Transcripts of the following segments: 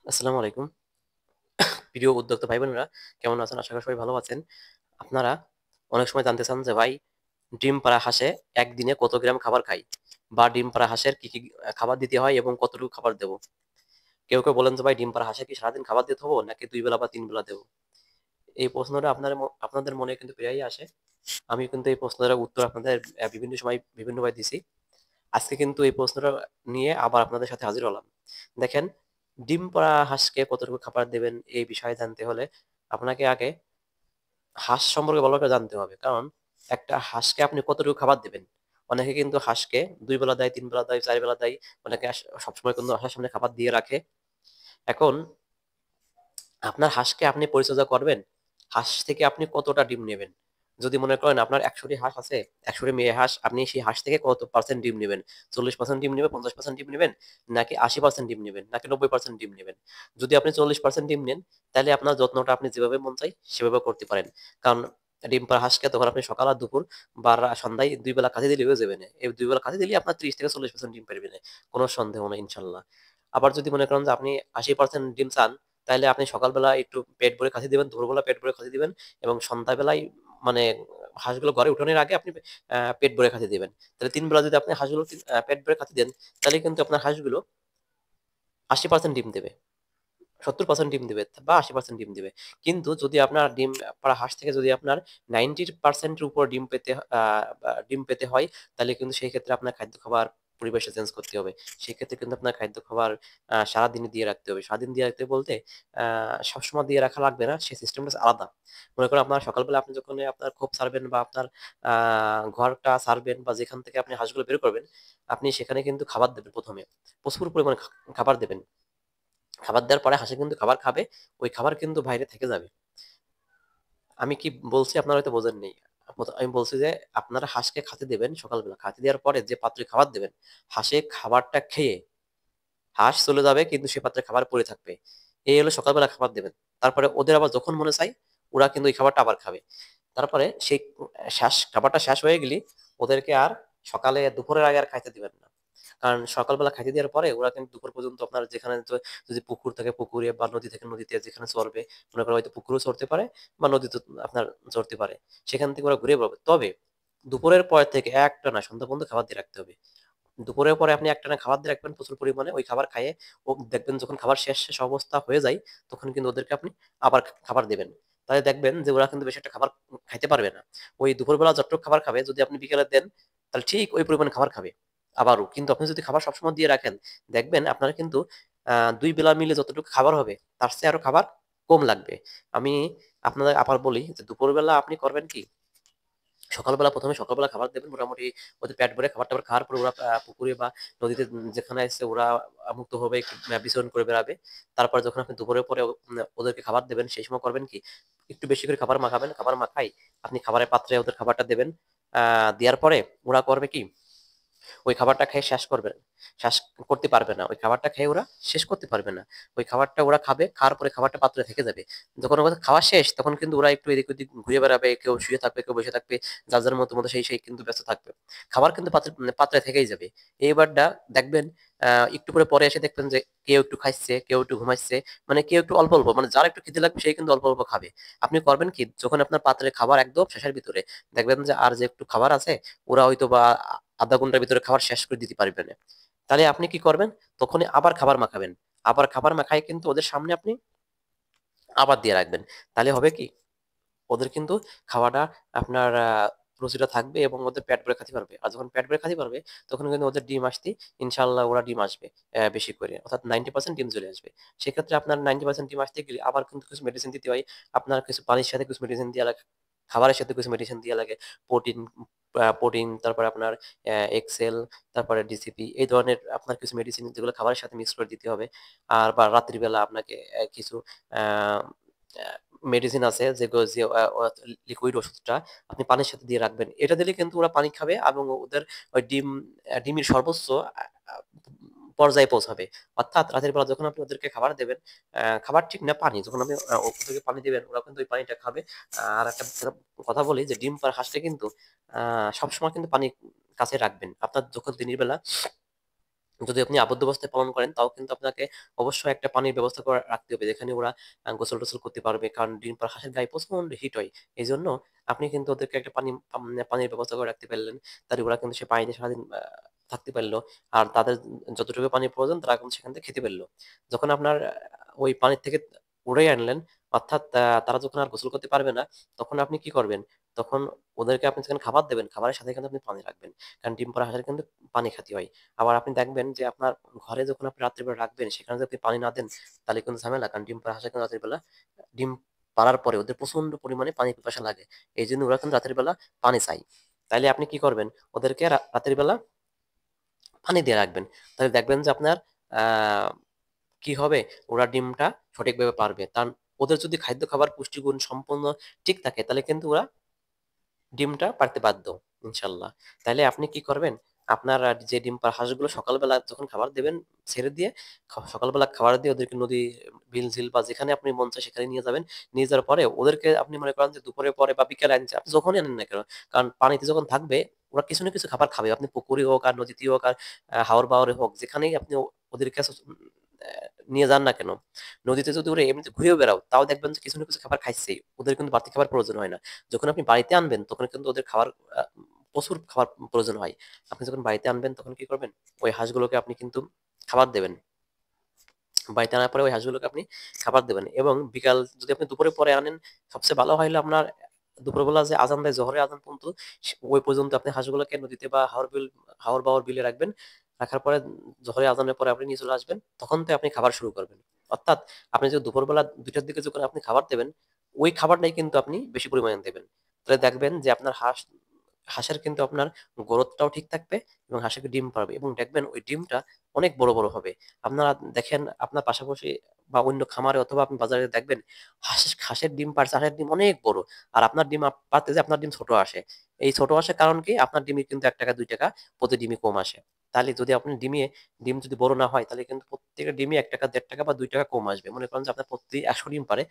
আসসালামু আলাইকুম। প্রিয় উদ্যোক্তা ভাই বোনেরা, কেমন আছেন? আশা করি সবাই ভালো আছেন। আপনারা অনেক সময় জানতে চান যে ভাই, ডিম পাড়া হাঁসে একদিনে কত গ্রাম খাবার খায়? বা ডিম পাড়া হাঁসের কি খাবার দিতে হয় এবং কতটুকু খাবার দেবো? কেউ বলেন যে ভাই, ডিম পাড়া হাঁসে কি সারাদিন খাবার দিতে হবো নাকি ২ বেলা বা ৩ বেলা দেবো? এই প্রশ্নটা আপনাদের মনে কিন্তু প্রায়ই আসে। আমি কিন্তু এই প্রশ্নটার উত্তর আপনাদের বিভিন্ন সময় বিভিন্নভাবে দিছি। আজকে কিন্তু এই প্রশ্নটা নিয়ে আবার আপনাদের সাথে হাজির হলাম। দেখেন, ডিম পাড়া হাঁসকে কতটুকু খাবার দেবেন এই বিষয়ে জানতে হলে আপনাকে আগে হাঁস সম্পর্কে ভালো করে জানতে হবে। কারণ একটা হাঁসকে আপনি কতটুকু খাবার দেবেন? অনেকে কিন্তু হাঁসকে ২ বেলা দেয়, ৩ বেলা দেয়, ৪ বেলা দেয়। অনেকে সবসময় কিন্তু হাঁসের সামনে খাবার দিয়ে রাখে। এখন আপনার হাঁসকে আপনি পরিচর্যা করবেন, হাঁস থেকে আপনি কতটা ডিম নেবেন? যদি মনে করেন আপনার ১০০টি হাঁস আছে, ১০০টি মেয়ে হাঁস, আপনি সেই হাঁস থেকে কত পার্সেন্ট ডিম নেবেন? ৪০% ডিম নেবেন, ৫০% ডিম নেবেন, নাকি ৮০% ডিম নেবেন, নাকি ৯০% ডিম নেবেন? যদি আপনি ৪০% ডিম নেন, তাহলে আপনার যত্নটা আপনি যেভাবে মন চায় সেভাবে করতে পারেন। কারণ ডিম পাড়া হাঁসকে তখন আপনি সকাল আর দুপুর বা সন্ধ্যায় ২ বেলা খাঁচি দিলে হয়ে যাবে না। এই ২ বেলা খাঁচি দিলেই আপনার ৩০-৪০% ডিম পারবে না। কোনো সন্দেহ নাই ইনশাআল্লাহ। আবার যদি মনে করেন যে আপনি ৮০% ডিম চান, তাইলে আপনি সকালবেলা একটু পেট ভরে খাঁচি দিবেন, দুপুরবেলা পেট ভরে খাঁচি দিবেন এবং সন্ধ্যাবেলায় মানে হাঁসগুলো ঘরে উঠানোর আগে আপনি পেট ভরে খাঁচি দিবেন। তাহলে ৩ বেলা যদি আপনি হাঁসগুলো পেট ভরে খাঁচি দেন, তাহলে কিন্তু আপনার হাঁসগুলো ৮০% ডিম দেবে। ৭০% ডিম দিবে বা ৮০% ডিম দিবে। কিন্তু যদি আপনার ডিম পাড়া হাঁস থেকে যদি আপনার 90% এর উপর ডিম পেতে হয়, তাহলে কিন্তু সেই ক্ষেত্রে আপনার খাদ্য খাবার পরিবেশটা চেঞ্জ করতে হবে। সেক্ষেত্রে কিন্তু আপনার খাদ্য খাবার সারাদিনই দিয়ে রাখতে হবে। সারাদিন দিয়ে রাখতে বলতে আ সবসময় দিয়ে রাখা লাগবে না। সেই সিস্টেমটা আলাদা। মনে করেন আপনার সকালবেলা আপনি যখন আপনার খোপ ছাড়বেন বা আপনার আ ঘরটা ছাড়বেন বা যেখান থেকে আপনি হাঁসগুলো বের করবেন, আপনি সেখানে কিন্তু খাবার দেবেন ১ম এ। প্রচুর পরিমাণে খাবার দেবেন। খাবার দেওয়ার পরে হাঁসে কিন্তু খাবার খাবে। ওই খাবার কিন্তু বাইরে থেকে যাবে। আমি কি বলছি আপনারা হয়তো বোঝেন নাই। আমি বলছি যে আপনারা হাঁসকে খেতে দেবেন সকালবেলা। খেতে দেওয়ার পরে যে পাত্রে খাবার দেবেন, হাঁসে খাবারটা খেয়ে হাঁস চলে যাবে কিন্তু সে পাত্রে খাবার পড়ে থাকবে। এই হলো সকালবেলা খাবার দেবেন। তারপরে ওদের আবার যখন মনে চায় ওরা কিন্তু ওই খাবারটা আবার খাবে। তারপরে সেই খাবারটা শেষ হয়ে গেলে ওদেরকে আর সকালে দুপুরের আগে আর খাইতে দিবেন না। কারণ সকালবেলা খাইতে দেওয়ার পরে ওরা কিন্তু দুপুর পর্যন্ত আপনার যেখানে যদি পুকুর থাকে পুকুরে বা নদী থেকে নদীতে যেখানে চরবে, মনে করেন হয়তো পুকুরেও চরতে পারে বা নদীতে আপনার চরতে পারে। সেখান থেকে ওরা ঘুরে বেড়াবে। তবে দুপুরের পর থেকে একটানা সন্ধ্যা পর্যন্ত খাবার দিয়ে রাখতে হবে। দুপুরের পরে আপনি একটানা খাবার দিয়ে রাখবেন প্রচুর পরিমাণে। ওই খাবার খাইয়ে দেখবেন যখন খাবার শেষ অবস্থা হয়ে যায়, তখন কিন্তু ওদেরকে আপনি আবার খাবার দিবেন। তাহলে দেখবেন যে ওরা কিন্তু বেশি একটা খাবার খাইতে পারবে না। ওই দুপুরবেলা যতটুকু খাবার খাবে যদি আপনি বিকেলে দেন, তাহলে ঠিক ওই পরিমাণে খাবার খাবে। আবারও কিন্তু আপনি যদি খাবার সবসময় দিয়ে রাখেন, দেখবেন আপনার কিন্তু ২ বেলা মিলে যতটুকু খাবার হবে, তার চেয়ে আরো খাবার কম লাগবে। আমি আপনাদের আবার বলি যে দুপুরবেলা আপনি করবেন কি? সকালবেলা খাবার দেবেন মোটামুটি ওদের পেট ভরে খাবার-টাবার খাওয়ার পরে ওরা পুকুরে বা নদীতে যেখানে আছে ওরা মুক্তভাবে একটু বিচরণ করে বেড়াবে। তারপর যখন আপনি দুপুরের পরে ওদেরকে খাবার দেবেন সেই সময় করবেন কি? একটু বেশি করে খাবার মাখাবেন। খাবার মাখায় আপনি খাবারের পাত্রে ওদের খাবারটা দেবেন। দেওয়ার পরে ওরা করবে কি? ওই খাবারটা খেয়ে শেষ করবে শেষ করতে পারবে না। ওই খাবারটা খেয়ে ওরা শেষ করতে পারবে না। ওই খাবারটা ওরা খাবে, খাওয়ার পরে খাবারটা পাত্রে থেকে যাবে। যখন ওদের খাওয়া শেষ তখন কিন্তু ওরা একটু এদিক ওদিক ঘুরে বেড়াবে, কেউ শুয়ে থাকবে, কেউ বসে থাকবে। যার মতো সেই কিন্তু ব্যস্ত থাকবে। খাবার কিন্তু পাত্রে থেকেই যাবে। এইবারটা দেখবেন একটু পরে এসে দেখবেন যে কেউ একটু খাইছে, কেউ একটু ঘুমাইছে, মানে কেউ একটু অল্প মানে যার একটু খিদে লাগবে সে কিন্তু অল্প খাবে। আপনি করবেন কি? যখন আপনার পাত্রে খাবার একদম শেষের ভিতরে দেখবেন যে আর যে একটু খাবার আছে ওরা হয়তোবা ০.৫ ঘন্টার ভিতরে খাবার শেষ করে দিতে পারবে না। তাহলে আপনি কি করবেন? তখনই আবার খাবার মাখাবেন। আবার খাবার মাখায় কিন্তু ওদের সামনে আপনি আবার দিয়ে রাখবেন। তাহলে হবে কি? ওদের কিন্তু খাওয়াটা আপনার রুচিটা থাকবে এবং ওদের পেট ভরে খেতে পারবে। আর যখন পেট ভরে খেতে পারবে, তখন কিন্তু ওদের ডিম আসতেই ইনশাআল্লাহ ওরা ডিম আসবে বেশি করে। অর্থাৎ 90% ডিম চলে আসবে। সেক্ষেত্রে আপনার 90% ডিম আসতে গেলে আবার কিন্তু কিছু মেডিসিন দিতে হয়। আপনার কিছু পানির সাথে কিছু মেডিসিন দেয়া লাগে। খাবারের সাথে কিছু মেডিসিন দেয়া লাগে। প্রোটিন প্রোটিন তারপরে আপনার এক্সেল, তারপরে ডিসিপি এই ধরনের আপনার কিছু মেডিসিন যেগুলো খাবারের সাথে মিক্স করে দিতে হবে। আর বা রাত্রি বেলা আপনাকে কিছু আ আ মেডিসিন আছে যেগুলো যে লিকুইড ওষুধটা আপনি পানির সাথে দিয়ে রাখবেন। এটা দিলে কিন্তু ওরা পানি খাবে এবং ওদের ওই ডিমের সর্বোচ্চ আ আ পর্যায়ে পৌঁছাবে। অর্থাৎ রাতের বেলা যখন আপনি ওদেরকে খাবার দেবেন, খাবার ঠিক না পানি। যখন আপনি ওদেরকে পানি দিবেন ওরা কিন্তু ওই পানিটা খাবে। আর একটা কথা বলি যে ডিম পাড়া হাঁসকে কিন্তু সবসময় কিন্তু পানি কাছে রাখবেন। আপনার যখন দিনের বেলা যদি আপনি আবদ্ধ অবস্থায় পালন করেন তাও কিন্তু আপনাকে অবশ্যই একটা পানির ব্যবস্থা করে রাখতে হবে, যেখানে ওরা গোসল টোসল করতে পারবে, কারণ ডিম পাড়া হাঁসের গায়ে প্রচন্ড হিট হয়। এই জন্য আপনি কিন্তু ওদেরকে একটা পানির ব্যবস্থা করে রাখতে পারলেন, তাহলে ওরা কিন্তু সে পানিতে সারাদিন থাকতে পারলো। আর তাদের যতটুকু পানির প্রয়োজন তারা কিন্তু সেখান থেকে খেতে পারলো। যখন আপনার ওই পানির থেকে উড়াই আনলেন, অর্থাৎ তারা যখন আর গোসল করতে পারবে না, তখন আপনি কি করবেন? তখন ওদেরকে আপনি যখন খাবার দেবেন, খাবারের সাথে কিন্তু আপনি পানি রাখবেন, কারণ ডিম পাড়া হাঁসের কিন্তু পানি খেতে হয়। আবার আপনি দেখবেন যে আপনার ঘরে যখন আপনি রাত্রিবেলা রাখবেন, সেখানে যদি আপনি পানি না দেন, তাহলে কিন্তু ঝামেলা, কারণ ডিম পাড়া হাঁসে কিন্তু রাত্রিবেলা ডিম পাড়ার পরে ওদের প্রচন্ড পরিমাণে পানি পিপাসা লাগে। এই জন্য ওরা কিন্তু রাতের বেলা পানি চাই। তাইলে আপনি কি করবেন? ওদেরকে রাতের বেলা পানি দিয়ে রাখবেন। তাহলে দেখবেন যে আপনার আহ কি হবে, ওরা ডিমটা সঠিকভাবে পারবে। কারণ ওদের যদি খাদ্য খাবার পুষ্টিগুণ সম্পূর্ণ ঠিক থাকে, তাহলে কিন্তু ওরা ডিমটা পারতে বাধ্য, ইনশাল্লাহ। তাইলে আপনি কি করবেন? আপনার আর যে ডিম পাড়া হাঁসগুলো সকালবেলা যখন খাবার দেবেন, ছেড়ে দিয়ে সকালবেলা খাবার দিয়ে ওদেরকে নদী, বিল ঝিল বা যেখানে আপনি মন চায় সেখানে নিয়ে যাবেন। নিয়ে যাওয়ার পরে ওদেরকে আপনি মনে করেন যে দুপুরের পরে বা বিকেলে আনছে, আপনি যখনই আনেন না কেন, কারণ পানিতে যখন থাকবে ওরা কিছু না কিছু খাবার খাবে। আপনি পুকুরে হোক আর নদীতে হোক আর হাওর বাওরে হোক, যেখানেই আপনি ওদের কাছে নিয়ে যান না কেন, নদীতে যদি ওরা এমনিতে ঘুরেও বেড়াও, তাও দেখবেন যে কিছু না কিছু খাবার খাইছে। ওদের কিন্তু বাড়তি খাবার প্রয়োজন হয় না। যখন আপনি বাড়িতে আনবেন তখন কিন্তু ওদের খাবার আহ, প্রচুর খাবার প্রয়োজন হয়। আপনি যখন বাড়িতে আনবেন তখন কি করবেন? ওই হাঁসগুলোকে আপনি কিন্তু খাবার দেবেন। বাড়িতে আনার পরে ওই হাঁসগুলোকে আপনি খাবার দেবেন, এবং বিকাল যদি আপনি দুপুরে পরে আনেন, সবচেয়ে ভালো হইলো আপনার দুপুরবেলা যে আজান দেয়, জোহরের আজান পর্যন্ত, ওই পর্যন্ত আপনি হাঁসগুলোকে নদীতে বা হাওর বাওর বিলে রাখবেন। রাখার পরে জোহরের আজানের পরে আপনি নিয়ে চলে আসবেন, তখন তো আপনি খাবার শুরু করবেন। অর্থাৎ আপনি যে দুপুরবেলা 2টার দিকে যখন আপনি খাবার দেবেন, ওই খাবারটাই কিন্তু আপনি বেশি পরিমাণে দেবেন। তাহলে দেখবেন যে আপনার হাঁসের কিন্তু আপনার গ্রোথটাও ঠিক থাকবে, এবং হাঁসের ডিম পারবে, এবং দেখবেন ওই ডিমটা অনেক বড় বড় হবে। আপনারা দেখেন আপনার পাশাপাশি বা অন্য খামারে অথবা আপনি বাজারে দেখবেন, হাঁসের ডিম পারছে, হাঁসের ডিম অনেক বড়। আর আপনার ডিম পারতে যে আপনার ডিম ছোট আসে। এই ছোট আসে কারণ কি? আপনার ডিমে কিন্তু 1 টাকা 2 টাকা প্রতি ডিমে কম আসে। তাহলে যদি আপনি ডিম যদি বড় না হয়, তাহলে কিন্তু প্রত্যেকটা ডিমে 1 টাকা 1.5 টাকা বা 2 টাকা কম আসবে। মনে করেন যে আপনার প্রতি 100 ডিম পারে,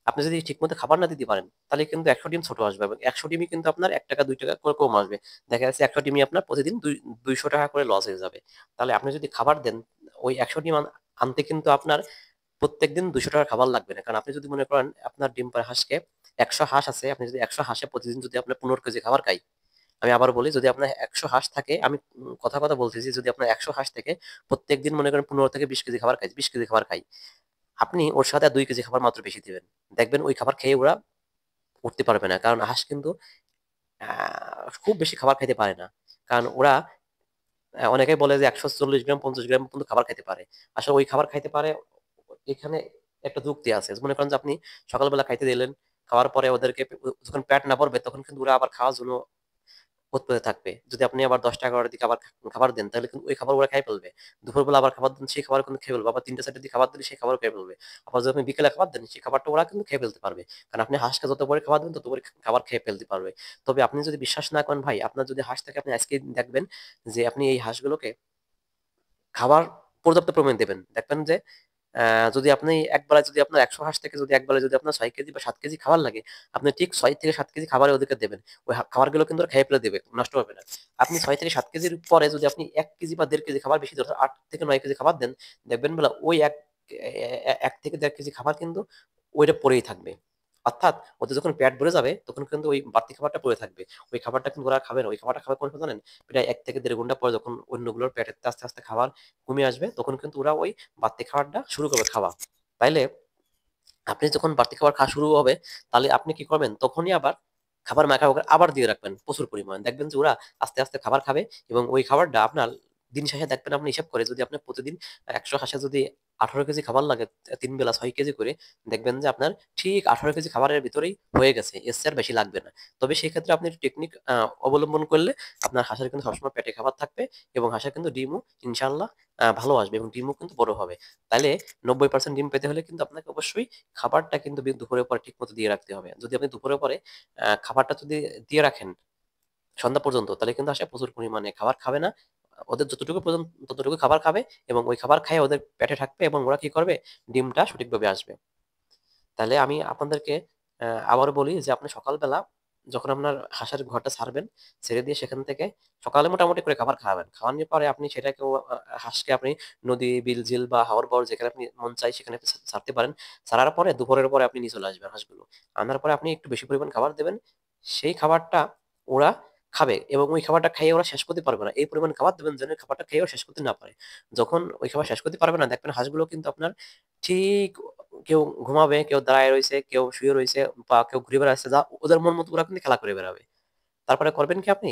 আপনি যদি ঠিকমতো খাবার না দিতে পারেন, তাহলে কিন্তু 100 ডিম ছোট আসবে, এবং 100 ডিমই কিন্তু আপনার 1 টাকা 2 টাকা করে কম আসবে। দেখা যাচ্ছে 100 ডিমই আপনার প্রতিদিন 200 টাকা করে লস হয়ে যাবে। তাহলে আপনি যদি খাবার দেন, ওই 100 ডিম আনতে কিন্তু আপনার প্রত্যেকদিন 200 টাকা খাবার লাগবে না। কারণ আপনি যদি মনে করেন আপনার ডিম পাড়া হাঁসকে, 100 হাঁস আছে, আপনি যদি 100 হাঁসে প্রতিদিন যদি আপনার 15 কেজি খাবার খাই, আমি আবার বলি, যদি আপনার 100 হাঁস থাকে, আমি কথা কথা বলতেছি, যদি আপনার 100 হাঁস থেকে প্রত্যেকদিন মনে করেন 15 থেকে 20 কেজি খাবার খাই, 20 কেজি খাবার খাই, আপনি ওর সাথে আর 2 কেজি খাবার মাত্র বেশি দিবেন। দেখবেন ওই খাবার খেয়ে ওরা উঠতে পারবে না, কারণ হাঁস কিন্তু খুব বেশি খাবার খাইতে পারে না। কারণ ওরা অনেকেই বলে যে 140 গ্রাম 50 গ্রাম পর্যন্ত খাবার খাইতে পারে। আসলে ওই খাবার খাইতে পারে, এখানে একটা যুক্তি আছে। মনে করেন যে আপনি সকালবেলা খাইতে দিলেন, খাওয়ার পরে ওদেরকে যখন পেট না ভরবে, তখন কিন্তু ওরা আবার খাওয়ার জন্য উৎপাদে থাকবে। যদি আপনি আবার 10টা 11টার দিকে আবার খাবার দেন, তাহলে কিন্তু ওই খাবার ওরা খেয়ে ফেলবে। দুপুরবেলা আবার খাবার দেন, সেই খাবার কিন্তু খেয়ে ফেলবে। আবার 3টা 4টার দিকে খাবার দিলে সেই খাবার খেয়ে ফেলবে। আবার যদি আপনি বিকেলে খাবার দেন, সেই খাবারটা ওরা কিন্তু খেয়ে ফেলতে পারবে। কারণ আপনি হাঁসকে যত পরে খাবার দেবেন, তত পরে খাবার খেয়ে ফেলতে পারবে। তবে আপনি যদি বিশ্বাস না করেন ভাই, আপনার যদি হাঁস থাকে, আপনি আজকে দেখবেন যে আপনি এই হাঁসগুলোকে খাবার পর্যাপ্ত পরিমাণ দেবেন। দেখবেন যে যদি আপনি একবেলায় যদি আপনার 100 হাঁস থেকে যদি একবেলায় যদি আপনার 6 কেজি বা 7 কেজি খাবার লাগে, আপনি ঠিক 6 থেকে 7 কেজি খাবার ওদেরকে দেবেন। ওই খাবারগুলো কিন্তু ওরা খেয়ে ফেলে দেবে, নষ্ট হবে না। আপনি 6 থেকে 7 কেজির পরে যদি আপনি 1 কেজি বা 1.5 কেজি খাবার বেশি ধরেন, 8 থেকে 9 কেজি খাবার দেন, দেখবেন বেলা ওই 1 থেকে 1.5 কেজি খাবার কিন্তু ওইটা পড়েই থাকবে। অর্থাৎ ওদের যখন পেট ভরে যাবে, তখন কিন্তু ওই বাড়তি খাবারটা পড়ে থাকবে। ওই খাবারটা কিন্তু ওরা খাবে না। ওই খাবারটা খাবে কোন সময় জানেন? প্রায় 1 থেকে 1.5 ঘন্টা পরে, যখন অন্যগুলোর পেটের আস্তে আস্তে খাবার কমে আসবে, তখন কিন্তু ওরা ওই বাড়তি খাবারটা শুরু করবে খাওয়া। তাইলে আপনি যখন বাড়তি খাবার খাওয়া শুরু হবে, তাহলে আপনি কি করবেন? তখনই আবার খাবার মাখা করে আবার দিয়ে রাখবেন প্রচুর পরিমাণ। দেখবেন যে ওরা আস্তে আস্তে খাবার খাবে, এবং ওই খাবারটা আপনার দিন শেষে দেখবেন, আপনি হিসাব করে যদি আপনি প্রতিদিন 100 হাঁসে যদি 18 কেজি খাবার লাগে, 3 বেলা 6 কেজি করে, দেখবেন যে আপনার ঠিক 18 কেজি খাবারের ভিতরেই হয়ে গেছে, এর চেয়ে আর বেশি লাগবে না। তবে সেই ক্ষেত্রে আপনি টেকনিক অবলম্বন করলে আপনার হাঁসের কিন্তু সবসময় পেটে খাবার থাকবে, এবং হাঁসের কিন্তু ডিমও ইনশাল্লাহ ভালো আসবে, এবং ডিমও কিন্তু বড় হবে। তাইলে 90% ডিম পেতে হলে কিন্তু আপনাকে অবশ্যই খাবারটা কিন্তু দুপুরের পরে ঠিক মতো দিয়ে রাখতে হবে। যদি আপনি দুপুরের পরে খাবারটা যদি দিয়ে রাখেন সন্ধ্যা পর্যন্ত, তাহলে কিন্তু আসলে প্রচুর পরিমাণে খাবার খাবে না। ওদের যতটুকু প্রয়োজন ততটুকু খাবার খাবে, এবং ওই খাবার খায় ওদের পেটে থাকবে, এবং ওরা কি করবে? ডিমটা সঠিকভাবে আসবে। তাহলে আমি আপনাদেরকে আবারও বলি যে আপনি সকালবেলা যখন আপনার হাঁসের ঘরটা ছাড়বেন, ছেড়ে দিয়ে সেখান থেকে সকালে মোটামুটি করে খাবার খাওয়াবেন। খাওয়ানোর পরে আপনি সেটাকেও হাঁসকে আপনি নদী, বিল, ঝিল বা হাওর বর যেখানে আপনি মন চায় সেখানে আপনি ছাড়তে পারেন। ছাড়ার পরে দুপুরের পরে আপনি নিয়ে চলে আসবেন হাঁসগুলো। আনার পরে আপনি একটু বেশি পরিমাণ খাবার দেবেন। সেই খাবারটা ওরা খাবে এবং ওই খাবারটা খেয়ে ওরা শেষ করতে পারবে না। এই পরিমাণ খাবার দেবেন যেন ওই খাবারটা খেয়েও শেষ করতে না পারে। যখন ওই খাবার শেষ করতে পারবে না, দেখবেন হাঁসগুলো কিন্তু আপনার ঠিক কেউ ঘুমাবে, কেউ দাঁড়ায় রইছে, কেউ শুয়ে রইছে বা কেউ ঘুরে বেড়াচ্ছে, যা ওদের মন মতো ওরা কিন্তু খেলা করে বেড়াবে। তারপরে করবেন কি আপনি,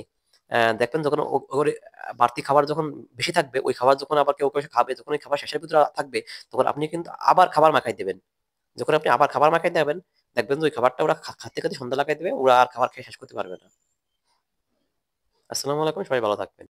দেখবেন যখন ওর বাড়তি খাবার যখন বেশি থাকবে, ওই খাবার যখন আবার কেউ কেউ খাবে, যখন ওই খাবার শেষের ভিতরে থাকবে, তখন আপনি কিন্তু আবার খাবার মাখাই দেবেন। যখন আপনি আবার খাবার মাখাই দেবেন, দেখবেন যে ওই খাবারটা ওরা খাতে খাতে সন্ধ্যা লাগাই দেবে, ওরা আর খাবার খেয়ে শেষ করতে পারবে না। আসসালামু আলাইকুম, সবাই ভালো থাকবেন।